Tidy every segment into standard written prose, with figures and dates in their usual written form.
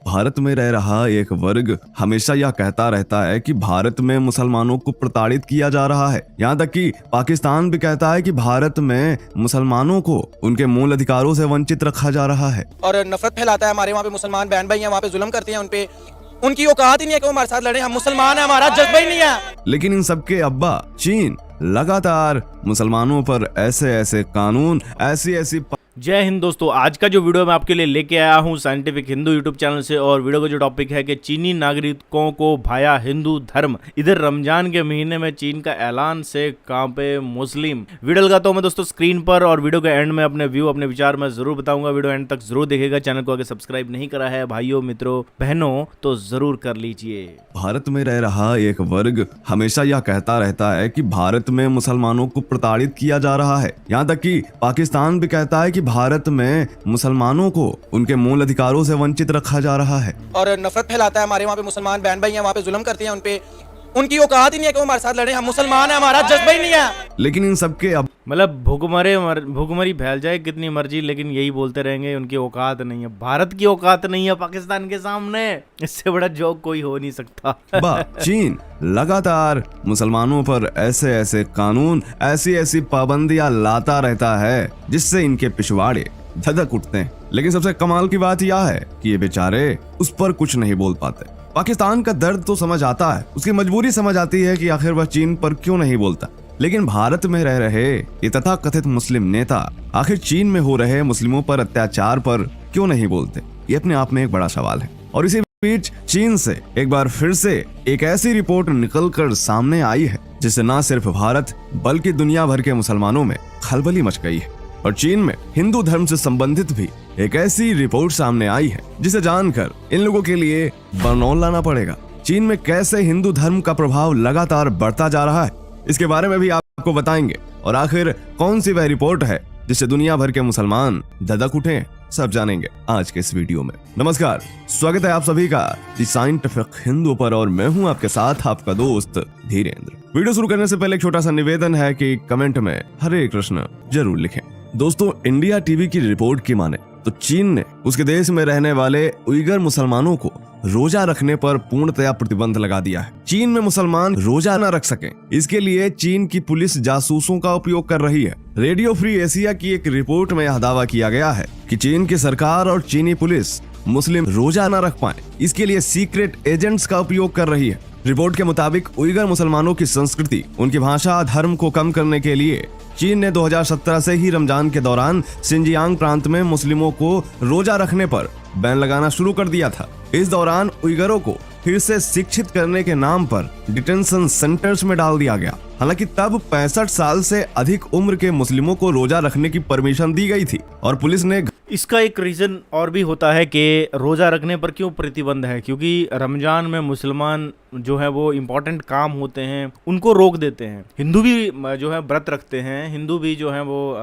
भारत में रह रहा एक वर्ग हमेशा यह कहता रहता है कि भारत में मुसलमानों को प्रताड़ित किया जा रहा है। यहाँ तक कि पाकिस्तान भी कहता है कि भारत में मुसलमानों को उनके मूल अधिकारों से वंचित रखा जा रहा है और नफरत फैलाता है। हमारे वहाँ पे मुसलमान बहन भाई हैं, वहाँ पे जुल्म करते हैं उनपे। उनकी औकात ही नहीं है कि वो हमारे साथ लड़े। हम मुसलमान हैं, हमारा जज्बा ही नहीं है। लेकिन इन सबके अब्बा चीन लगातार मुसलमानों पर ऐसे ऐसे कानून, ऐसी जय हिंद दोस्तों, आज का जो वीडियो मैं आपके लिए लेके आया हूँ साइंटिफिक हिंदू यूट्यूब चैनल से, और वीडियो का जो टॉपिक है कि चीनी नागरिकों को भाया हिंदू धर्म। इधर रमजान के महीने में चीन का ऐलान से कांपे मुस्लिम। वीडियो लगाता हूँ मैं दोस्तों स्क्रीन पर, और वीडियो के एंड में अपने व्यू, अपने विचार मैं जरूर बताऊंगा। वीडियो एंड तक जरूर देखेगा। चैनल को अगर सब्सक्राइब नहीं करा है भाइयों, मित्रों, बहनों, तो जरूर कर लीजिए। भारत में रह रहा एक वर्ग हमेशा यह कहता रहता है कि भारत में मुसलमानों को प्रताड़ित किया जा रहा है। यहाँ तक कि पाकिस्तान भी कहता है कि भारत में मुसलमानों को उनके मूल अधिकारों से वंचित रखा जा रहा है और नफरत फैलाता है। हमारे वहाँ पे मुसलमान बहन भाई हैं, वहाँ पे जुल्म करते हैं उनपे। उनकी औकात ही नहीं है कि वो हमारे साथ लड़े। हम मुसलमान हैं, हमारा जज्बा ही नहीं है। लेकिन इन सबके अब मतलब भूखमरी फैल जाए कितनी मर्जी, लेकिन यही बोलते रहेंगे उनकी औकात नहीं है। भारत की औकात नहीं है पाकिस्तान के सामने। इससे बड़ा जोक कोई हो नहीं सकता। चीन लगातार मुसलमानों पर ऐसे ऐसे कानून, ऐसी पाबंदियां लाता रहता है जिससे इनके पिछवाड़े धधक उठते हैं। लेकिन सबसे कमाल की बात यह है कि ये बेचारे उस पर कुछ नहीं बोल पाते। पाकिस्तान का दर्द तो समझ आता है, उसकी मजबूरी समझ आती है कि आखिर वह चीन पर क्यों नहीं बोलता। लेकिन भारत में रह रहे ये तथाकथित मुस्लिम नेता आखिर चीन में हो रहे मुस्लिमों पर अत्याचार पर क्यों नहीं बोलते, ये अपने आप में एक बड़ा सवाल है। और इसी बीच चीन से एक बार फिर से एक ऐसी रिपोर्ट निकलकर सामने आई है जिससे न सिर्फ भारत बल्कि दुनिया भर के मुसलमानों में खलबली मच गई है। और चीन में हिंदू धर्म से संबंधित भी एक ऐसी रिपोर्ट सामने आई है जिसे जानकर इन लोगों के लिए बनौल लाना पड़ेगा। चीन में कैसे हिंदू धर्म का प्रभाव लगातार बढ़ता जा रहा है, इसके बारे में भी आपको बताएंगे। और आखिर कौन सी वह रिपोर्ट है जिससे दुनिया भर के मुसलमान धधक उठे, सब जानेंगे आज के इस वीडियो में। नमस्कार, स्वागत है आप सभी का दी साइंटिफिक हिंदू पर, और मैं हूं आपके साथ आपका दोस्त धीरेन्द्र। वीडियो शुरू करने से पहले एक छोटा सा निवेदन है कि कमेंट में हरे कृष्ण जरूर लिखें। दोस्तों, इंडिया टीवी की रिपोर्ट की माने तो चीन ने उसके देश में रहने वाले उइगर मुसलमानों को रोजा रखने पर पूर्णतया प्रतिबंध लगा दिया है। चीन में मुसलमान रोजा न रख सकें, इसके लिए चीन की पुलिस जासूसों का उपयोग कर रही है। रेडियो फ्री एशिया की एक रिपोर्ट में यह दावा किया गया है कि चीन की सरकार और चीनी पुलिस मुस्लिम रोजा न रख पाए, इसके लिए सीक्रेट एजेंट्स का उपयोग कर रही है। रिपोर्ट के मुताबिक उइगर मुसलमानों की संस्कृति, उनकी भाषा, धर्म को कम करने के लिए चीन ने 2017 से ही रमजान के दौरान सिंजियांग प्रांत में मुस्लिमों को रोजा रखने पर बैन लगाना शुरू कर दिया था। इस दौरान उइगरों को फिर से शिक्षित करने के नाम पर डिटेंशन सेंटर्स में डाल दिया गया। हालांकि तब 65 साल से अधिक उम्र के मुस्लिमों को रोजा रखने की परमिशन दी गई थी, और पुलिस ने इसका एक रीज़न और भी होता है कि रोज़ा रखने पर क्यों प्रतिबंध है, क्योंकि रमज़ान में मुसलमान जो है वो इम्पोर्टेंट काम होते हैं उनको रोक देते हैं। हिंदू भी जो है व्रत रखते हैं, हिंदू भी जो है वो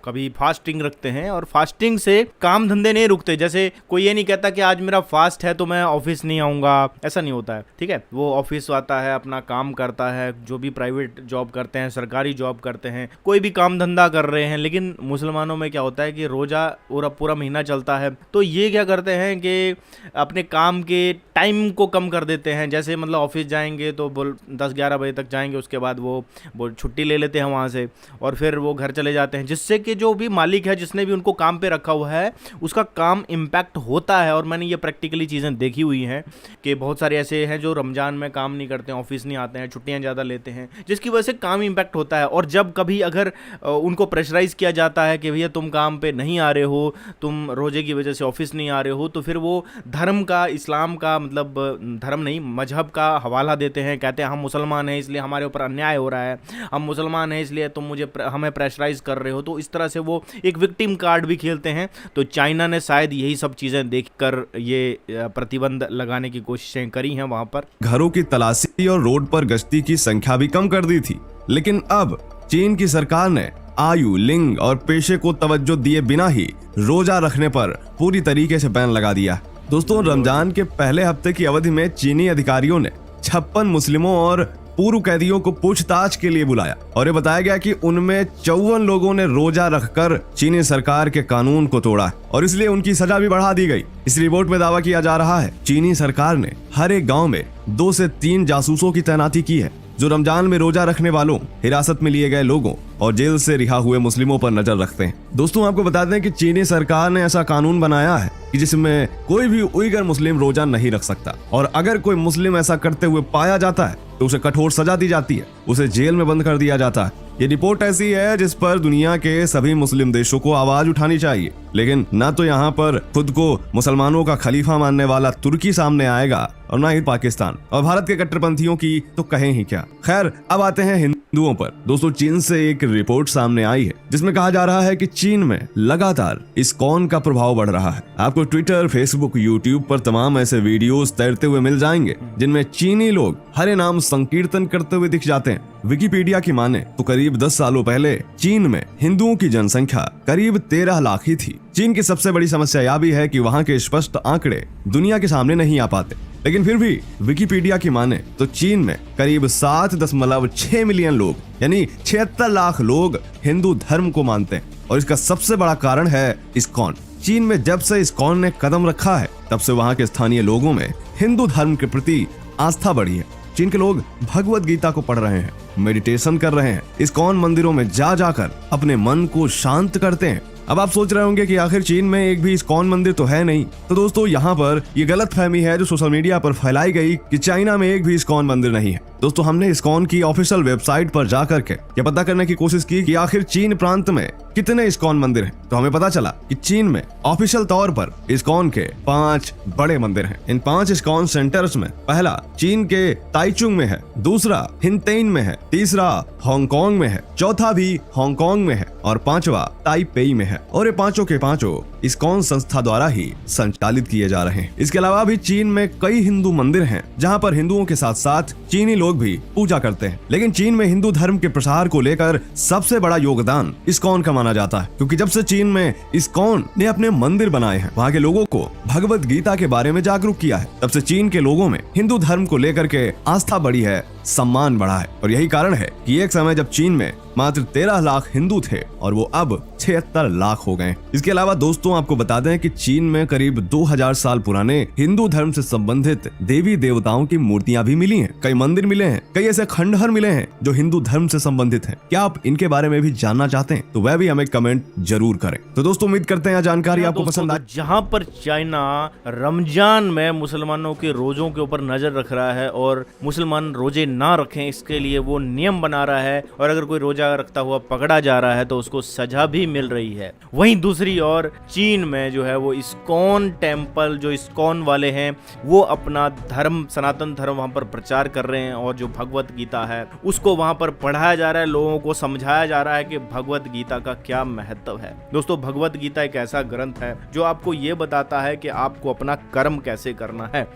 कभी फास्टिंग रखते हैं, और फास्टिंग से काम धंधे नहीं रुकते। जैसे कोई ये नहीं कहता कि आज मेरा फास्ट है तो मैं ऑफिस नहीं आऊँगा, ऐसा नहीं होता है। ठीक है, वो ऑफिस आता है, अपना काम करता है, जो भी प्राइवेट जॉब करते हैं, सरकारी जॉब करते हैं, कोई भी काम धंधा कर रहे हैं। लेकिन मुसलमानों में क्या होता है कि रोज़ा पूरा महीना चलता है, तो ये क्या करते हैं कि अपने काम के टाइम को कम कर देते हैं। जैसे मतलब ऑफिस जाएंगे तो 10-11 बजे तक जाएंगे, उसके बाद वो छुट्टी ले लेते हैं वहाँ से, और फिर वो घर चले जाते हैं, जिससे कि जो भी मालिक है, जिसने भी उनको काम पे रखा हुआ है, उसका काम इम्पैक्ट होता है। और मैंने ये प्रैक्टिकली चीज़ें देखी हुई हैं कि बहुत सारे ऐसे हैं जो रमज़ान में काम नहीं करते हैं, ऑफिस नहीं आते हैं, छुट्टियाँ ज़्यादा लेते हैं, जिसकी वजह से काम इम्पैक्ट होता है। और जब कभी अगर उनको प्रेशराइज किया जाता है कि भैया तुम काम पे नहीं आ रहे हो, तुम रोजे की वजह से ऑफिस नहीं आ रहे हो, तो फिर वो धर्म का, इस्लाम का, मतलब धर्म नहीं मजहब का हवाला देते हैं। कहते हैं हम मुसलमान हैं इसलिए हमारे ऊपर अन्याय हो रहा है, हम मुसलमान हैं इसलिए तुम हमें प्रेशराइज कर रहे हो। तो इस तरह से वो एक विक्टिम कार्ड भी खेलते हैं। तो चाइना ने शायद यही सब चीज़ें देखकर ये प्रतिबंध लगाने की कोशिशें करी हैं। वहाँ पर घरों की तलाशी और रोड पर गश्ती की संख्या भी कम कर दी थी। लेकिन अब चीन की सरकार ने आयु, लिंग और पेशे को तवज्जो दिए बिना ही रोजा रखने पर पूरी तरीके से बैन लगा दिया। दोस्तों, रमजान के पहले हफ्ते की अवधि में चीनी अधिकारियों ने 56 मुस्लिमों और पूर्व कैदियों को पूछताछ के लिए बुलाया और ये बताया गया कि उनमें 54 लोगों ने रोजा रखकर चीनी सरकार के कानून को तोड़ा है और इसलिए उनकी सजा भी बढ़ा दी गई। इस रिपोर्ट में दावा किया जा रहा है चीनी सरकार ने हर एक गाँव में 2 से 3 जासूसों की तैनाती की है जो रमजान में रोजा रखने वालों, हिरासत में लिए गए लोगों और जेल से रिहा हुए मुस्लिमों पर नजर रखते हैं। दोस्तों आपको बता दें कि चीनी सरकार ने ऐसा कानून बनाया है कि जिसमें कोई भी उइगर मुस्लिम रोजा नहीं रख सकता और अगर कोई मुस्लिम ऐसा करते हुए पाया जाता है तो उसे कठोर सजा दी जाती है, उसे जेल में बंद कर दिया जाता है। ये रिपोर्ट ऐसी है जिस पर दुनिया के सभी मुस्लिम देशों को आवाज उठानी चाहिए, लेकिन ना तो यहाँ पर खुद को मुसलमानों का खलीफा मानने वाला तुर्की सामने आएगा और ना ही पाकिस्तान, और भारत के कट्टरपंथियों की तो कहें ही क्या। खैर अब आते हैं हिंदुओं पर। दोस्तों चीन से एक रिपोर्ट सामने आई है जिसमें कहा जा रहा है कि चीन में लगातार इस्कॉन का प्रभाव बढ़ रहा है। आपको ट्विटर, फेसबुक, यूट्यूब पर तमाम ऐसे वीडियोस तैरते हुए मिल जाएंगे जिनमें चीनी लोग हरे नाम संकीर्तन करते हुए दिख जाते हैं। विकिपीडिया की माने तो करीब 10 सालों पहले चीन में हिंदुओं की जनसंख्या करीब 13 लाख ही थी। चीन की सबसे बड़ी समस्या यह भी है कि वहाँ के स्पष्ट आंकड़े दुनिया के सामने नहीं आ पाते, लेकिन फिर भी विकिपीडिया की माने तो चीन में करीब 7.6 मिलियन लोग यानी 76 लाख लोग हिंदू धर्म को मानते हैं और इसका सबसे बड़ा कारण है इस्कॉन। चीन में जब से इस्कॉन ने कदम रखा है तब से वहाँ के स्थानीय लोगों में हिंदू धर्म के प्रति आस्था बढ़ी है। चीन के लोग भगवत गीता को पढ़ रहे हैं, मेडिटेशन कर रहे हैं, इस्कॉन मंदिरों में जा जाकर अपने मन को शांत करते हैं। अब आप सोच रहे होंगे कि आखिर चीन में एक भी इस्कॉन मंदिर तो है नहीं। तो दोस्तों यहाँ पर ये गलत फहमी है जो सोशल मीडिया पर फैलाई गई कि चाइना में एक भी इस्कॉन मंदिर नहीं है। दोस्तों हमने इस्कॉन की ऑफिशियल वेबसाइट पर जाकर के ये पता करने की कोशिश की कि आखिर चीन प्रांत में कितने इस्कॉन मंदिर हैं, तो हमें पता चला कि चीन में ऑफिशियल तौर पर इस्कॉन के 5 बड़े मंदिर हैं। इन 5 इस्कॉन सेंटर्स में पहला चीन के ताइचुंग में है, दूसरा हिनतेन में है, तीसरा हांगकांग में है, चौथा भी हांगकांग में है और 5वां ताइपेई में है। और ये पांचों के पांचों इस्कॉन संस्था द्वारा ही संचालित किए जा रहे हैं। इसके अलावा भी चीन में कई हिंदू मंदिर हैं जहां पर हिंदुओं के साथ साथ चीनी लोग भी पूजा करते हैं। लेकिन चीन में हिंदू धर्म के प्रसार को लेकर सबसे बड़ा योगदान इस्कॉन का माना जाता है, क्योंकि जब से चीन में इस्कॉन ने अपने मंदिर बनाए हैं, वहाँ के लोगों को भगवत गीता के बारे में जागरूक किया है, तब से चीन के लोगों में हिंदू धर्म को लेकर के आस्था बढ़ी है, सम्मान बढ़ा है। और यही कारण है कि एक समय जब चीन में मात्र 13 लाख हिंदू थे और वो अब 76 लाख हो गए। इसके अलावा दोस्तों आपको बता दें कि चीन में करीब 2000 साल पुराने हिंदू धर्म से संबंधित देवी देवताओं की मूर्तियां भी मिली हैं, कई मंदिर मिले हैं, कई ऐसे खंडहर मिले हैं जो हिंदू धर्म से संबंधित हैं। क्या आप इनके बारे में भी जानना चाहते हैं तो वह भी हमें कमेंट जरूर करें। तो दोस्तों उम्मीद करते हैं जानकारी आपको पसंद आई। जहाँ पर चाइना रमजान में मुसलमानों के रोजों के ऊपर नजर रख रहा है और मुसलमान रोजे ना रखें इसके लिए वो नियम बना रहा है, और अगर कोई रोजा रखता हुआ पकड़ा जा रहा है तो उसको सजा भी मिल रही है। वहीं दूसरी ओर चीन में जो है वो इस्कॉन टेम्पल, जो इस्कॉन वाले हैं वो अपना धर्म, सनातन धर्म वहां पर प्रचार कर रहे हैं और जो भगवत गीता है उसको वहां पर पढ़ाया जा रहा है, लोगों को समझाया जा रहा है कि भगवत गीता का क्या महत्व है। दोस्तों भगवत गीता एक ऐसा ग्रंथ है जो आपको ये बताता है कि आपको अपना कर्म कैसे करना है।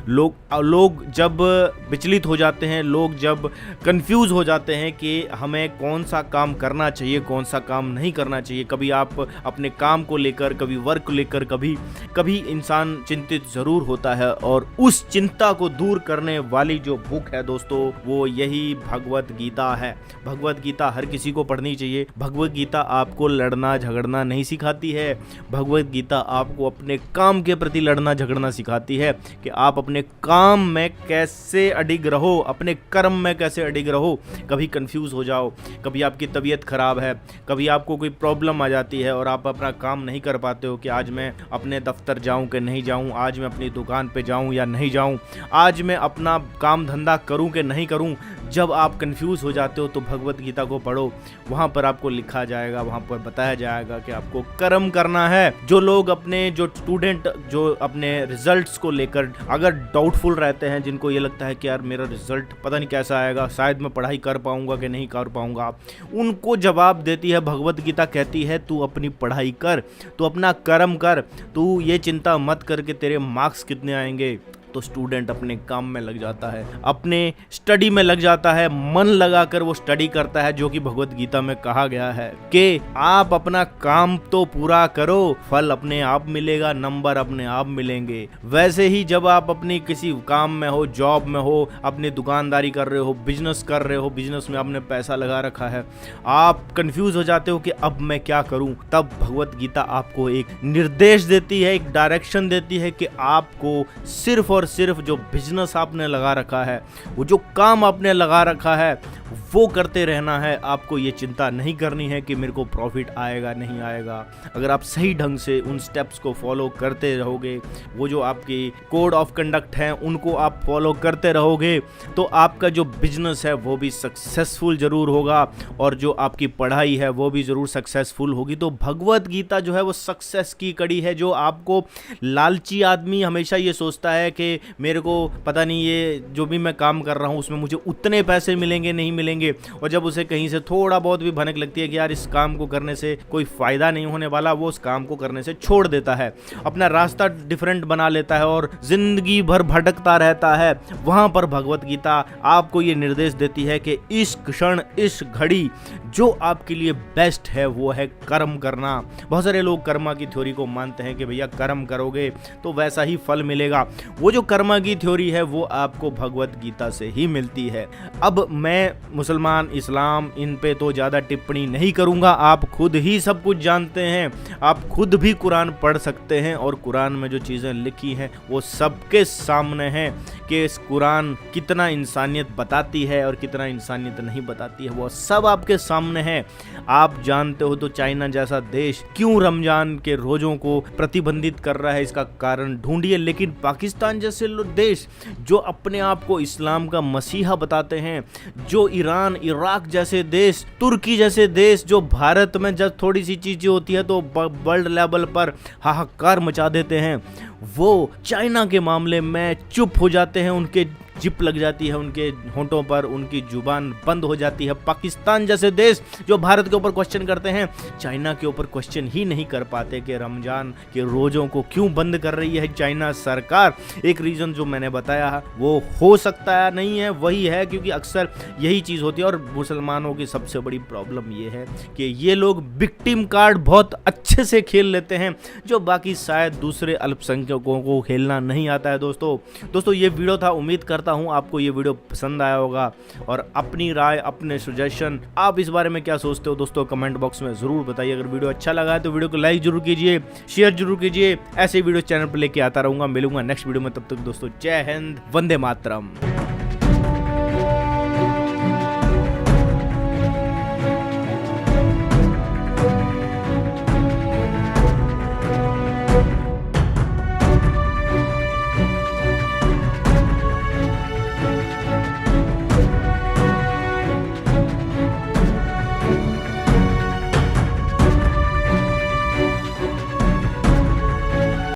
लोग जब विचलित हो जाते हैं, लोग जब कंफ्यूज हो जाते हैं कि हमें कौन सा काम करना चाहिए, कौन सा काम नहीं करना चाहिए, कभी आप अपने काम को लेकर, कभी वर्क को लेकर, कभी इंसान चिंतित जरूर होता है, और उस चिंता को दूर करने वाली जो बुक है दोस्तों वो यही भगवत गीता है। भगवत गीता हर किसी को पढ़नी चाहिए। भगवत गीता आपको लड़ना झगड़ना नहीं सिखाती है, भगवत गीता आपको अपने काम के प्रति लड़ना झगड़ना सिखाती है कि आप अपने काम में कैसे अडिग रहो, अपने कर्म में कैसे अडिग रहो। कभी कंफ्यूज हो जाओ, कभी आपकी तबीयत खराब है, कभी आपको कोई प्रॉब्लम आ जाती है और आप अपना काम नहीं कर पाते हो कि आज मैं अपने दफ्तर जाऊं कि नहीं जाऊं, आज मैं अपनी दुकान पे जाऊं या नहीं जाऊं, आज मैं अपना काम धंधा करूं कि नहीं करूं। जब आप कंफ्यूज हो जाते हो तो भगवत गीता को पढ़ो, वहाँ पर आपको लिखा जाएगा, वहाँ पर बताया जाएगा कि आपको कर्म करना है। जो लोग अपने, जो स्टूडेंट जो अपने रिजल्ट्स को लेकर अगर डाउटफुल रहते हैं, जिनको ये लगता है कि यार मेरा रिजल्ट पता नहीं कैसा आएगा, शायद मैं पढ़ाई कर पाऊंगा कि नहीं कर पाऊंगा, उनको जवाब देती है भगवत गीता, कहती है तू अपनी पढ़ाई कर, तू अपना कर्म कर, तू ये चिंता मत कर कि तेरे मार्क्स कितने आएंगे, तो स्टूडेंट अपने काम में लग जाता है, अपने स्टडी में लग जाता है, मन लगाकर वो स्टडी करता है, जो कि भगवत गीता में कहा गया है कि आप अपना काम तो पूरा करो, फल अपने आप मिलेगा, नंबर अपने आप मिलेंगे। वैसे ही जब आप अपनी किसी काम में हो, जॉब में हो, अपनी दुकानदारी कर रहे हो, बिजनेस कर रहे हो, बिजनेस में आपने पैसा लगा रखा है, आप कंफ्यूज हो जाते हो कि अब मैं क्या करूं, तब भगवत गीता आपको एक निर्देश देती है, एक डायरेक्शन देती है कि आपको सिर्फ और सिर्फ जो बिजनेस आपने लगा रखा है, वो जो काम आपने लगा रखा है, वो करते रहना है। आपको ये चिंता नहीं करनी है कि मेरे को प्रॉफिट आएगा नहीं आएगा। अगर आप सही ढंग से उन स्टेप्स को फॉलो करते रहोगे, वो जो आपके कोड ऑफ कंडक्ट हैं उनको आप फॉलो करते रहोगे, तो आपका जो बिजनेस है वो भी सक्सेसफुल जरूर होगा और जो आपकी पढ़ाई है वो भी जरूर सक्सेसफुल होगी। तो भगवत गीता जो है वो सक्सेस की कड़ी है। जो आपको लालची आदमी हमेशा ये सोचता है कि मेरे को पता नहीं ये जो भी मैं काम कर रहा हूँ उसमें मुझे उतने पैसे मिलेंगे नहीं मिलेंगे, और जब उसे कहीं से थोड़ा बहुत भी भनक लगती है कि यार इस काम को करने से कोई फायदा नहीं होने वाला, वो उस काम को करने से छोड़ देता है, अपना रास्ता डिफरेंट बना लेता है और जिंदगी भर भटकता रहता है। वहां पर भगवत गीता आपको ये निर्देश देती है कि इस क्षण, इस घड़ी जो आपके लिए बेस्ट है वो है कर्म करना। बहुत सारे लोग कर्मा की थ्योरी को मानते हैं कि भैया कर्म करोगे तो वैसा ही फल मिलेगा। वो जो कर्मा की थ्योरी है वो आपको भगवत गीता से ही मिलती है। अब मैं मुसलमान, इस्लाम, इन पे तो ज़्यादा टिप्पणी नहीं करूँगा, आप खुद ही सब कुछ जानते हैं। आप खुद भी कुरान पढ़ सकते हैं और कुरान में जो चीज़ें लिखी हैं वो सबके सामने हैं कि इस कुरान कितना इंसानियत बताती है और कितना इंसानियत नहीं बताती है, वो सब आपके सामने है। आप जानते हो तो चाइना जैसा देश क्यों रमजान के रोज़ों को प्रतिबंधित कर रहा है, इसका कारण ढूंढिए। लेकिन पाकिस्तान जैसे देश जो अपने आप को इस्लाम का मसीहा बताते हैं, जो ईरान, इराक जैसे देश, तुर्की जैसे देश, जो भारत में जब थोड़ी सी चीजें होती है तो वर्ल्ड लेवल पर हाहाकार मचा देते हैं, वो चाइना के मामले में चुप हो जाते हैं, उनके जिप लग जाती है उनके होंठों पर, उनकी जुबान बंद हो जाती है। पाकिस्तान जैसे देश जो भारत के ऊपर क्वेश्चन करते हैं, चाइना के ऊपर क्वेश्चन ही नहीं कर पाते कि रमजान के रोज़ों को क्यों बंद कर रही है चाइना सरकार। एक रीज़न जो मैंने बताया वो हो सकता है नहीं है, वही है क्योंकि अक्सर यही चीज़ होती है। और मुसलमानों की सबसे बड़ी प्रॉब्लम ये है कि ये लोग विक्टिम कार्ड बहुत अच्छे से खेल लेते हैं, जो बाकी शायद दूसरे अल्पसंख्यकों को खेलना नहीं आता है। दोस्तों ये वीडियो था, उम्मीद करता हूं आपको ये वीडियो पसंद आया होगा और अपनी राय, अपने सजेशन, आप इस बारे में क्या सोचते हो दोस्तों कमेंट बॉक्स में जरूर बताइए। अगर वीडियो अच्छा लगा है तो वीडियो को लाइक जरूर कीजिए, शेयर जरूर कीजिए। ऐसे वीडियो चैनल पर लेके आता रहूंगा, मिलूंगा नेक्स्ट वीडियो में। तब तक दोस्तों जय हिंद, वंदे मातरम।